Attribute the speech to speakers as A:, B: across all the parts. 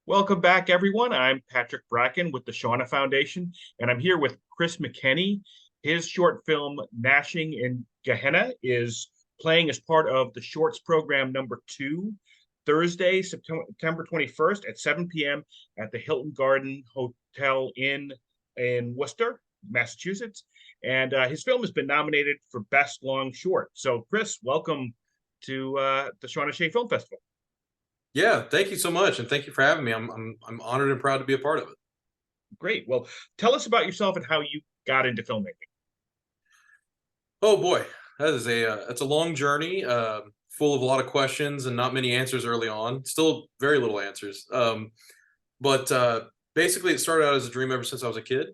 A: Welcome back, everyone. I'm Patrick Bracken with the Shauna Foundation, and I'm here with Chris Mckinney. His short film, Gnashing in Gehenna, is playing as part of the Shorts Program number 2, Thursday, September 21st at 7 p.m. at the Hilton Garden Hotel in Worcester, Massachusetts. And his film has been nominated for Best Long Short. So, Chris, welcome to the Shauna Shea Film Festival.
B: Yeah, thank you so much, and thank you for having me. I'm honored and proud to be a part of it.
A: Great. Well, tell us about yourself and how you got into filmmaking.
B: Oh boy, that is that's a long journey, full of a lot of questions and not many answers early on. Still very little answers. But basically, it started out as a dream ever since I was a kid.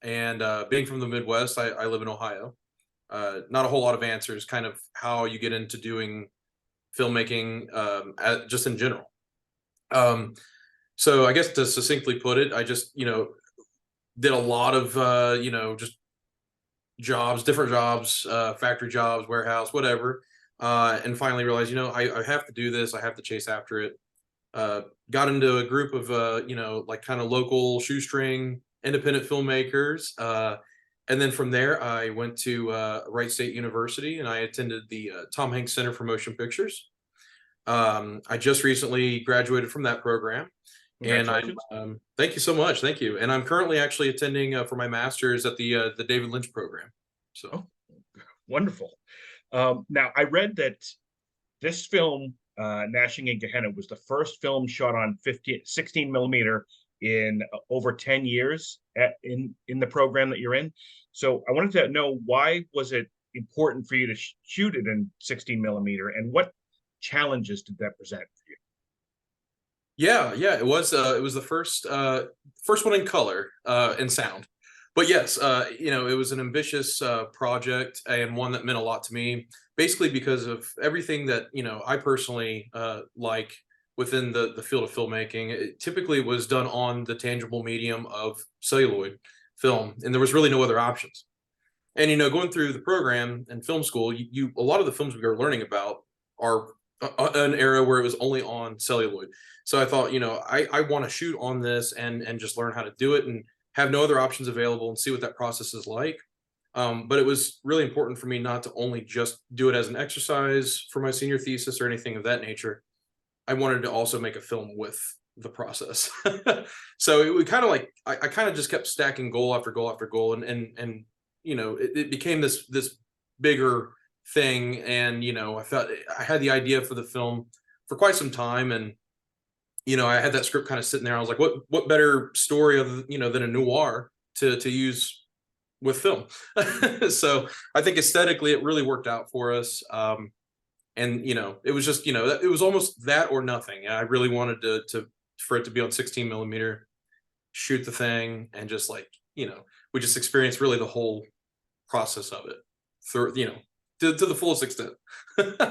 B: And being from the Midwest, I live in Ohio. Not a whole lot of answers, kind of how you get into doing filmmaking, just in general. Um, so I guess to succinctly put it, I just did a lot of just jobs, different jobs, factory jobs, warehouse, whatever, and finally realized I have to do this. I have to chase after it. Got into a group of like kind of local shoestring independent filmmakers. And then from there, I went to Wright State University and I attended the Tom Hanks Center for Motion Pictures. I just recently graduated from that program, and I'm
A: Congratulations.
B: thank you so much, thank you. And I'm currently actually attending for my master's at the David Lynch program. So
A: Oh, wonderful. Now, I read that this film, Gnashing in Gehenna, was the first film shot on 16 millimeter in over 10 years in the program that you're in. So I wanted to know, why was it important for you to shoot it in 16 millimeter, and what challenges did that present for you?
B: yeah, it was the first one in color and sound. But yes, it was an ambitious project and one that meant a lot to me, basically because of everything that I personally like within the field of filmmaking. It typically was done on the tangible medium of celluloid film, and there was really no other options. And going through the program and film school, a lot of the films we were learning about are an era where it was only on celluloid. So I thought, I want to shoot on this and just learn how to do it and have no other options available and see what that process is like. But it was really important for me not to only just do it as an exercise for my senior thesis or anything of that nature. I wanted to also make a film with the process. So it would kind of like I kind of just kept stacking goal after goal after goal, and it became this bigger thing. And I felt I had the idea for the film for quite some time, and I had that script kind of sitting there. I was like, what better story of than a noir to use with film? So I think aesthetically it really worked out for us. And it was just it was almost that or nothing. I really wanted to for it to be on 16 millimeter, shoot the thing, and just like we just experienced really the whole process of it through to the fullest extent.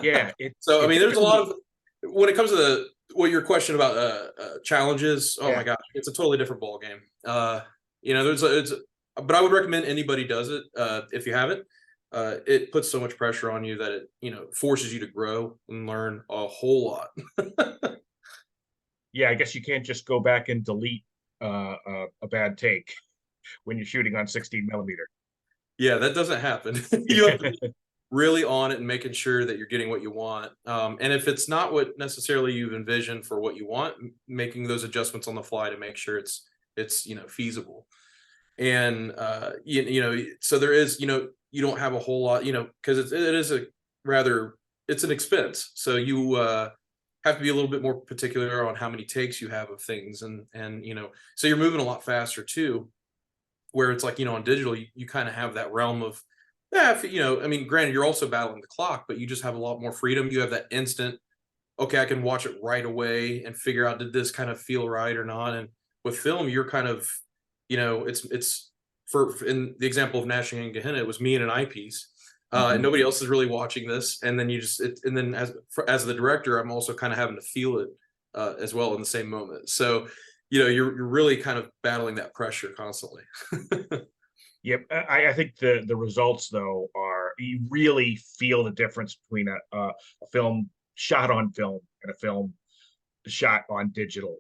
A: Yeah,
B: So I
A: it
B: mean, there's a lot
A: definitely.
B: of, when it comes to your question about challenges. Oh my
A: Yeah.
B: gosh, it's a totally different ball game. But I would recommend anybody does it if you haven't. It puts so much pressure on you that it forces you to grow and learn a whole lot.
A: Yeah, I guess you can't just go back and delete a bad take when you're shooting on 16 millimeter.
B: Yeah, that doesn't happen. You have to be really on it and making sure that you're getting what you want. And if it's not what necessarily you've envisioned for what you want, making those adjustments on the fly to make sure it's feasible. And so there is you don't have a whole lot, because it is a rather, it's an expense. So you have to be a little bit more particular on how many takes you have of things, and so you're moving a lot faster too, where it's like on digital you kind of have that realm of, yeah, I mean, granted, you're also battling the clock, but you just have a lot more freedom. You have that instant, okay, I can watch it right away and figure out, did this kind of feel right or not. And with film, you're kind of, it's for in the example of Gnashing and Gehenna, it was me and an eyepiece, and
A: Mhm.
B: nobody else is really watching this. And then and then as the director, I'm also kind of having to feel it as well in the same moment. So you're really kind of battling that pressure constantly.
A: Yep, I think the results though are, you really feel the difference between a film shot on film and a film shot on digital.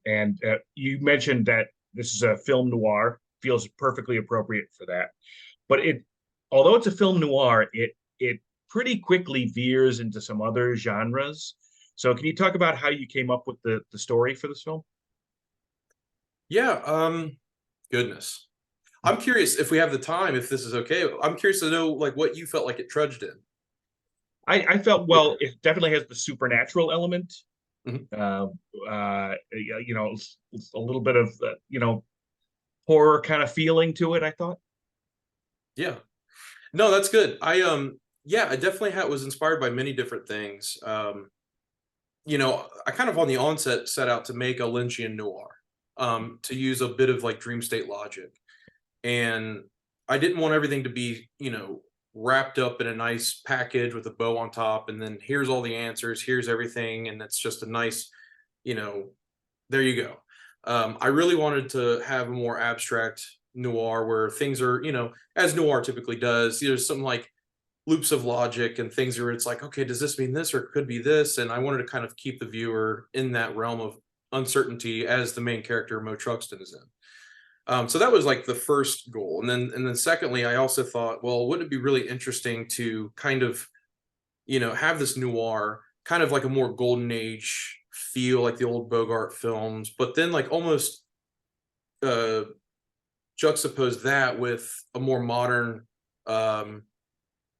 A: And you mentioned that this is a film noir, feels perfectly appropriate for that. But although it's a film noir, it pretty quickly veers into some other genres. So can you talk about how you came up with the story for this film?
B: Yeah, goodness. I'm curious if we have the time, if this is okay. I'm curious to know like what you felt like it trudged in.
A: I felt, well, it definitely has the supernatural element.
B: Mhm.
A: Uh, it's a little bit of horror kind of feeling to it, I thought.
B: Yeah. No, that's good. Yeah, I definitely was inspired by many different things. I kind of on the onset set out to make a Lynchian noir, to use a bit of like dream state logic. And I didn't want everything to be, wrapped up in a nice package with a bow on top, and then here's all the answers, here's everything, and it's just a nice, you know, there you go. I really wanted to have a more abstract noir where things are, as noir typically does. There's some like loops of logic and things where it's like, okay, does this mean this or it could be this? And I wanted to kind of keep the viewer in that realm of uncertainty as the main character Mo Truxton is in. So that was like the first goal, and then secondly, I also thought, well, wouldn't it be really interesting to kind of have this noir, kind of like a more golden age feel, like the old Bogart films, but then like almost uh, juxtapose that with a more modern um,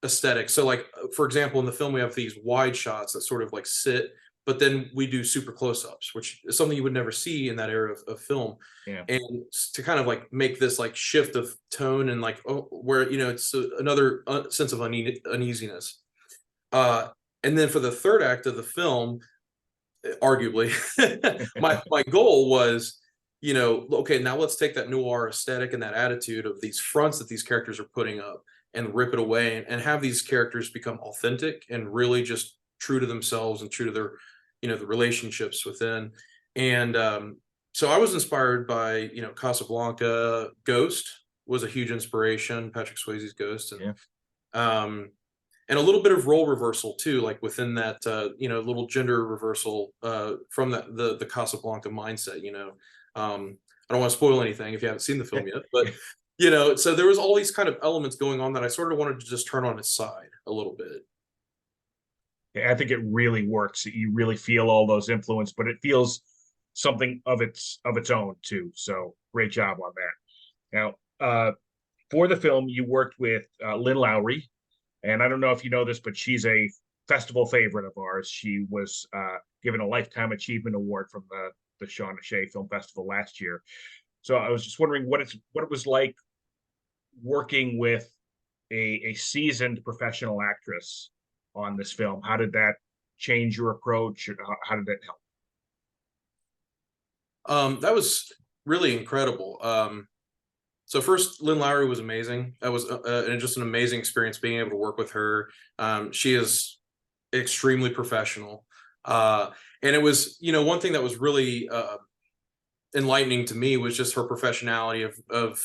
B: aesthetic. So like for example, in the film we have these wide shots that sort of like sit, but then we do super close-ups, which is something you would never see in that era of film.
A: Yeah.
B: And to kind of like make this like shift of tone and like, oh, where it's another sense of uneasiness. uh and then for the third act of the film, arguably, my goal was, okay, now let's take that noir aesthetic and that attitude of these fronts that these characters are putting up and rip it away, and have these characters become authentic and really just true to themselves and true to their, the relationships within. And so I was inspired by, Casablanca. Ghost was a huge inspiration, Patrick Swayze's Ghost. And
A: Yeah.
B: um and a little bit of role reversal too, like within that, little gender reversal from the Casablanca mindset. I don't want to spoil anything if you haven't seen the film yet, but so there was all these kind of elements going on that I sort of wanted to just turn on its side a little bit.
A: I think it really works. You really feel all those influence, but it feels something of its own too. So great job on that. Now, for the film, you worked with Lynn Lowry, and I don't know if you know this, but she's a festival favorite of ours. She was given a Lifetime Achievement Award from the Shauna Shea Film Festival last year. So I was just wondering what it was like working with a seasoned professional actress on this film. How did that change your approach? Or how did that help?
B: That was really incredible. So first, Lynn Lowry was amazing. That was just an amazing experience being able to work with her. She is extremely professional. And it was, one thing that was really enlightening to me was just her professionality of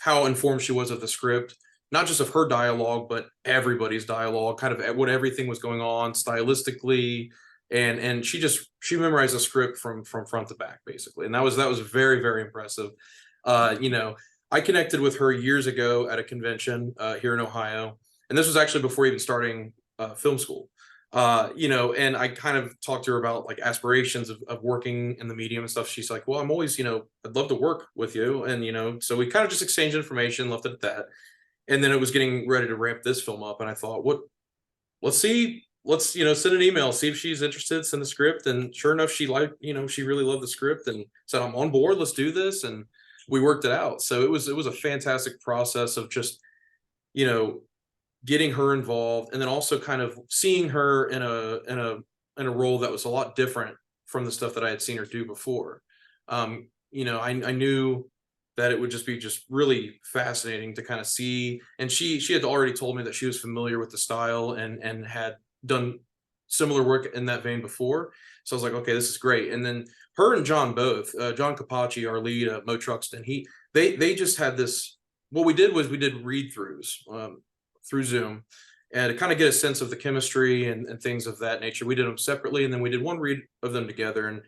B: how informed she was of the script, not just of her dialogue, but everybody's dialogue, kind of what everything was going on stylistically. And she memorized the script from front to back, basically. And that was very, very impressive. I connected with her years ago at a convention here in Ohio, and this was actually before even starting film school. And I kind of talked to her about like aspirations of working in the medium and stuff. She's like, well, I'm always, I'd love to work with you. And, so we kind of just exchanged information, left it at that. And then it was getting ready to ramp this film up. And I thought, let's see, send an email, see if she's interested, send the script. And sure enough, she really loved the script and said, I'm on board, let's do this. And we worked it out. So it was a fantastic process of just, getting her involved, and then also kind of seeing her in a role that was a lot different from the stuff that I had seen her do before. I knew that it would just be really fascinating to kind of see. And she had already told me that she was familiar with the style and had done similar work in that vein before. So I was like, okay, this is great. And then her and John both, John Capacci, our lead, Mo Truxton, they just had this. What we did was we did read-throughs through Zoom, and to kind of get a sense of the chemistry and things of that nature. We did them separately, and then we did one read of them together. And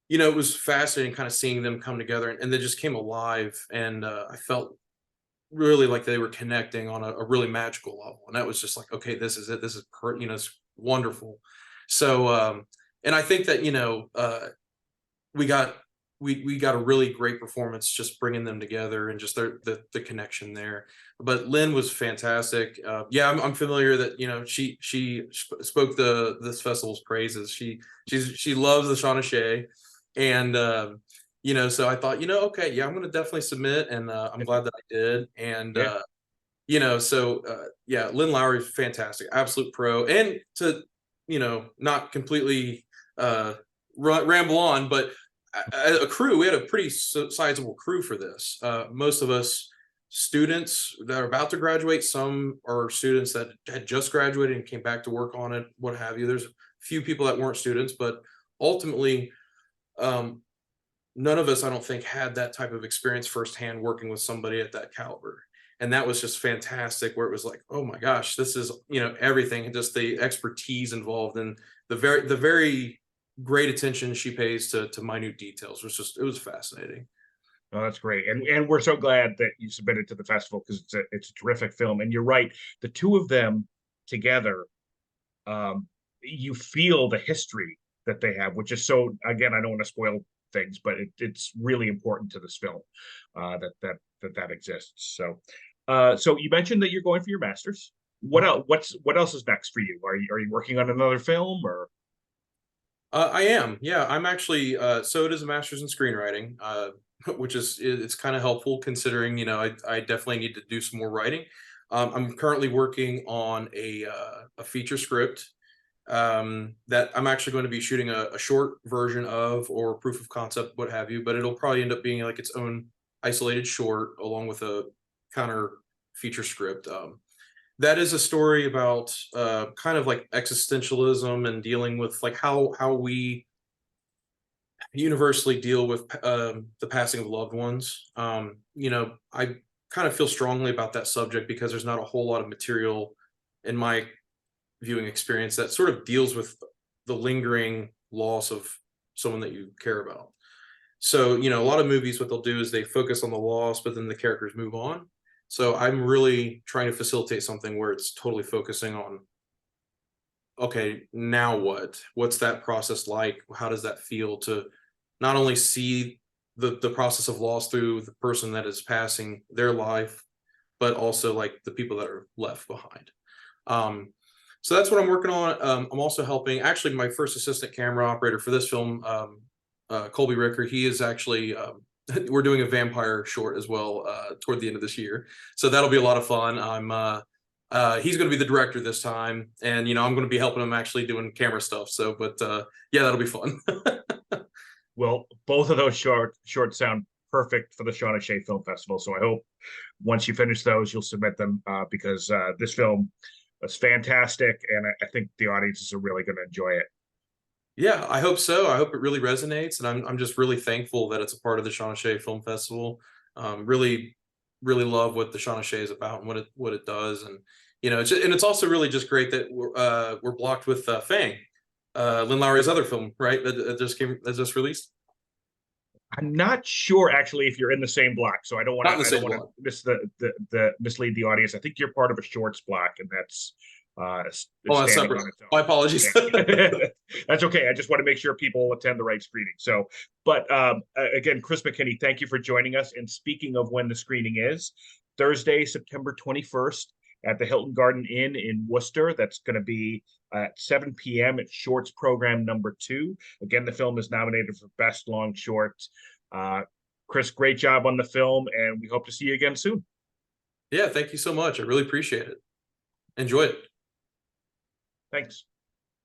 B: it was fascinating kind of seeing them come together, and they just came alive. And I felt really like they were connecting on a really magical level. And that was just like, okay, this is it. This is, it's wonderful. So, and I think that, we got we got a really great performance just bringing them together, and just the connection there. But Lynn was fantastic. Yeah, I'm familiar that she spoke this festival's praises. She loves the Shauna Shea, and so I thought, okay, yeah, I'm going to definitely submit, and I'm glad that I did. And yeah, Lynn Lowry is fantastic, absolute pro. And to not completely ramble on, but a crew, we had a pretty sizable crew for this. Most of us students that are about to graduate, some are students that had just graduated and came back to work on it, what have you. There's a few people that weren't students, but ultimately none of us, I don't think, had that type of experience firsthand working with somebody at that caliber. And that was just fantastic, where it was like, oh my gosh, this is everything, and just the expertise involved, and the very great attention she pays to minute details. It was fascinating.
A: Oh, that's great. And we're so glad that you submitted to the festival, because it's a terrific film. And you're right, the two of them together, you feel the history that they have, which is so, again, I don't want to spoil things, but it's really important to this film that exists. So you mentioned that you're going for your master's. What else? What else is next for you? Are you working on another film, or?
B: I am. Yeah, I'm actually. So it is a master's in screenwriting, which it's kind of helpful, considering I definitely need to do some more writing. I'm currently working on a feature script that I'm actually going to be shooting a short version of, or proof of concept, what have you. But it'll probably end up being like its own isolated short, along with a counter feature script. That is a story about kind of like existentialism, and dealing with like how we universally deal with the passing of loved ones. I kind of feel strongly about that subject, because there's not a whole lot of material in my viewing experience that sort of deals with the lingering loss of someone that you care about. So, a lot of movies, what they'll do is they focus on the loss, but then the characters move on. So I'm really trying to facilitate something where it's totally focusing on, okay, now what? What's that process like? How does that feel to not only see the process of loss through the person that is passing their life, but also like the people that are left behind. So that's what I'm working on. I'm also helping, actually, my first assistant camera operator for this film, Colby Ricker. He is actually, we're doing a vampire short as well toward the end of this year. So that'll be a lot of fun. He's going to be the director this time, and I'm going to be helping him actually doing camera stuff. So, but yeah, that'll be fun.
A: Well, both of those shorts sound perfect for the Shauna Shea Film Festival. So I hope once you finish those, you'll submit them, because this film was fantastic, and I think the audiences are really going to enjoy it.
B: Yeah, I hope so. I hope it really resonates, and I'm just really thankful that it's a part of the Shauna Shea Film Festival. Really, really love what the Shauna Shea is about, and what it does. And it's also really just great that we're blocked with Fang, Lynn Lowry's other film, right? That just released.
A: I'm not sure actually if you're in the same block, so I don't want to mislead the audience. I think you're part of a shorts block, and that's
B: that's separate. My apologies.
A: That's okay. I just want to make sure people attend the right screening. So, but again, Chris Mckinney, thank you for joining us. And speaking of when the screening is, Thursday, September 21st at the Hilton Garden Inn in Worcester. That's going to be at 7 p.m. at Shorts Program number 2. Again, the film is nominated for Best Long Short. Chris, great job on the film, and we hope to see you again soon.
B: Yeah, thank you so much. I really appreciate it. Enjoy it.
A: Thanks.